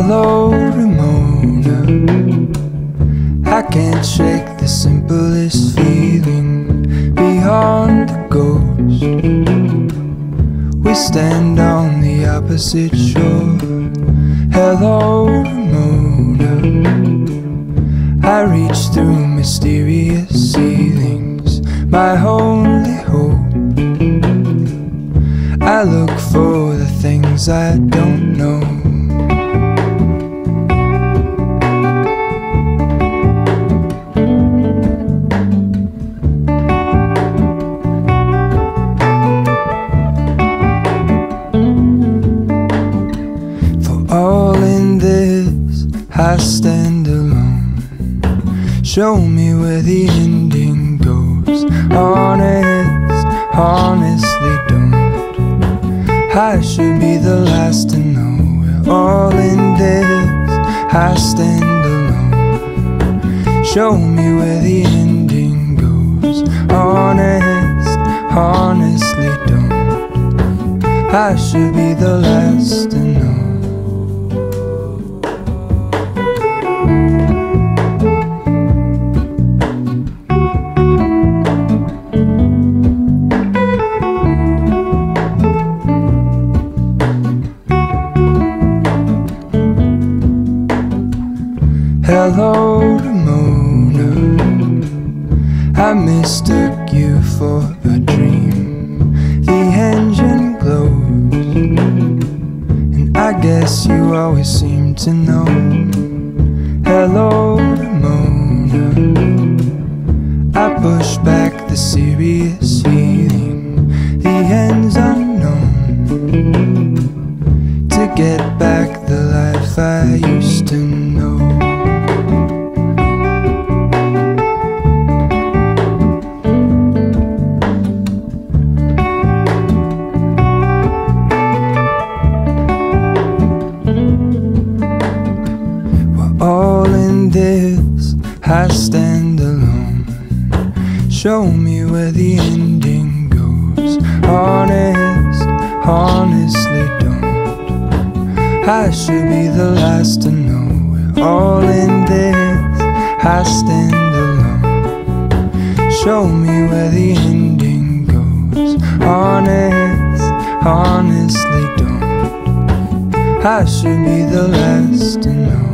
Hello, Ramona. I can't shake the simplest feeling beyond the ghost. We stand on the opposite shore. Hello, Ramona. I reach through mysterious ceilings, my only hope. I look for the things I don't know. All in this, I stand alone. Show me where the ending goes. Honest, honestly don't. I should be the last to know. We're all in this, I stand alone. Show me where the ending goes. Honest, honestly don't. I should be the last to know. Hello, Ramona. I mistook you for a dream. The engine glows, and I guess you always seem to know. Hello, Ramona. I push back the serious feeling. The end's unknown, to get back the life I used to know. All in this, I stand alone. Show me where the ending goes. Honest, honestly don't. I should be the last to know. We're all in this, I stand alone. Show me where the ending goes. Honest, honestly don't. I should be the last to know.